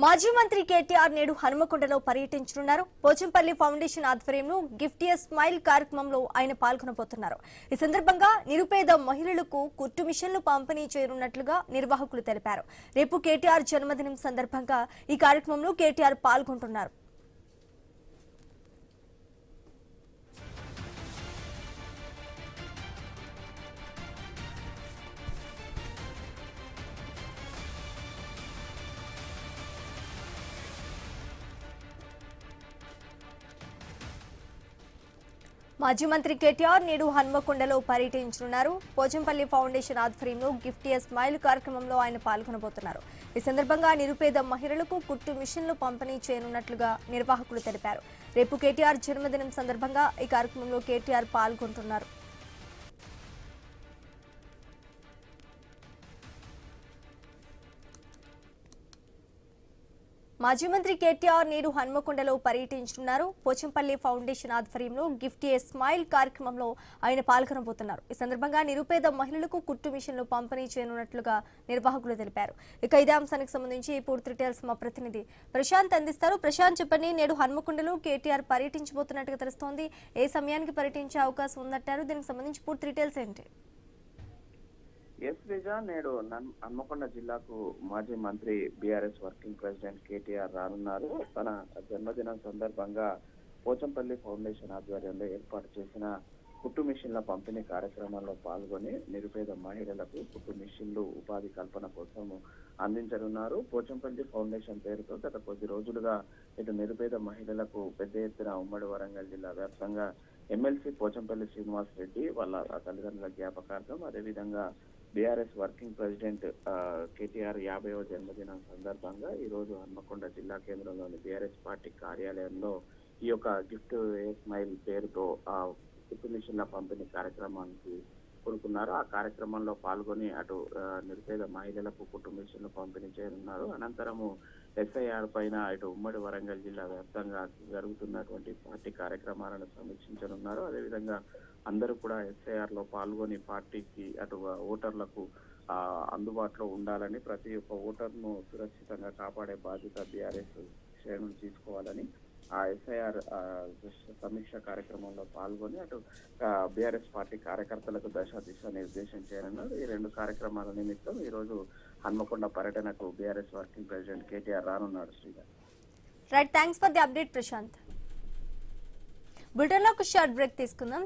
మాజీ మంత్రి కేటీఆర్ నేడు హనుమకొండలో పర్యటించనున్నారు. పోచంపల్లి ఫౌండేషన్ ఆధ్వర్యంలో గిఫ్ట్ ఏ స్మైల్ కార్యక్రమంలో ఆయన పాల్గొనబోతున్నారు. ఈ సందర్భంగా నిరుపేద మహిళలకు కుట్టు మిషన్లు పంపిణీ చేయనున్నట్లుగా నిర్వాహకులు తెలిపారు. రేపు కేటీఆర్ జన్మదినం సందర్భంగా ఈ కార్యక్రమంలో కేటీఆర్ పాల్గొంటున్నారు. మాజీ మంత్రి కేటీఆర్ నేడు హన్మకొండలో పర్యటించనున్నారు. పోచంపల్లి ఫౌండేషన్ ఆధ్వర్యంలో గిఫ్ట్ ఏ స్మైల్ కార్యక్రమంలో ఆయన పాల్గొనబోతున్నారు. ఈ సందర్భంగా నిరుపేద మహిళలకు కుట్టు మిషన్లు పంపిణీ చేయనున్నట్లుగా నిర్వాహకులు తెలిపారు. రేపు కేటీఆర్ జన్మదినం సందర్భంగా ఈ కార్యక్రమంలో కేటీఆర్ పాల్గొంటున్నారు. మాజీ మంత్రి కేటీఆర్ నేడు హన్మకొండలో పర్యటించనున్నారు. పోచంపల్లి ఫౌండేషన్ ఆధ్వర్యంలో గిఫ్ట్ ఏ స్మైల్ కార్యక్రమంలో ఆయన పాల్గొనబోతున్నారు. ఈ సందర్భంగా నిరుపేద మహిళలకు కుట్టు మిషన్లు పంపిణీ చేయనున్నట్లుగా నిర్వాహకులు తెలిపారు. ఇక ఇదే అంశానికి సంబంధించి పూర్తి డీటెయిల్స్ మా ప్రతినిధి ప్రశాంత్ అందిస్తారు. ప్రశాంత్, చెప్పండి, నేడు హన్మకొండలో కేటీఆర్ పర్యటించబోతున్నట్టుగా తెలుస్తోంది. ఏ సమయానికి పర్యటించే అవకాశం ఉందంటారు? దీనికి సంబంధించి పూర్తి డీటెయిల్స్ ఏంటి? ఎస్ రిజా, నేడు హన్మకొండ జిల్లాకు మాజీ మంత్రి బీఆర్ఎస్ వర్కింగ్ ప్రెసిడెంట్ కేటీఆర్ రానున్నారు. తన జన్మదినం సందర్భంగా పోచంపల్లి ఫౌండేషన్ ఆధ్వర్యంలో ఏర్పాటు చేసిన కుట్టు మిషన్ల పంపిణీ కార్యక్రమంలో పాల్గొని నిరుపేద మహిళలకు కుట్టు మిషన్లు ఉపాధి కల్పన కోసం అందించనున్నారు. పోచంపల్లి ఫౌండేషన్ పేరుతో గత కొద్ది రోజులుగా ఇటు నిరుపేద మహిళలకు పెద్ద ఎత్తున ఉమ్మడి వరంగల్ జిల్లా వ్యాప్తంగా ఎమ్మెల్సీ పోచంపల్లి శ్రీనివాస్ రెడ్డి వాళ్ళ తల్లిదండ్రుల జ్ఞాపకార్థం, అదేవిధంగా బీఆర్ఎస్ వర్కింగ్ ప్రెసిడెంట్ కేటీఆర్ 50వ జన్మదినం సందర్భంగా ఈ రోజు హన్మకొండ జిల్లా కేంద్రంలోని బీఆర్ఎస్ పార్టీ కార్యాలయంలో ఈ యొక్క గిఫ్ట్ ఏ స్మైల్ పేరుతో కుట్టు మిషన్ల పంపిణీ కార్యక్రమానికి కోరుకున్నారు. ఆ కార్యక్రమంలో పాల్గొని అటు నిరుపేద మహిళలకు కుట్టు మిషన్లు పంపిణీ చేయనున్నారు. అనంతరము ఎస్ఐఆర్ పైన ఇటు ఉమ్మడి వరంగల్ జిల్లా వ్యాప్తంగా జరుగుతున్నటువంటి పార్టీ కార్యక్రమాలను సమీక్షించనున్నారు. అదేవిధంగా అందరూ కూడా ఎస్ఐఆర్ లో పాల్గొని పార్టీకి అటు ఓటర్లకు అందుబాటులో ఉండాలని, ప్రతి ఒక్క ఓటర్ను సురక్షితంగా కాపాడే బాధ్యత బీఆర్ఎస్ శ్రేణులు తీసుకోవాలని ఆ ఎస్ఐఆర్ సమీక్ష కార్యక్రమంలో పాల్గొని అటు బీఆర్ఎస్ పార్టీ కార్యకర్తలకు దిశ నిర్దేశం చేయనున్నారు. ఈ రెండు కార్యక్రమాల నిమిత్తం ఈ రోజు హన్మకొండ పర్యటనకు బీఆర్ఎస్ వర్కింగ్ ప్రెసిడెంట్ కేటీఆర్ రానున్నాడు. శ్రీగారు, right, thanks for the update Prashanth. బులెటిన్లో ఒక షార్ట్ బ్రేక్ తీసుకుందాం.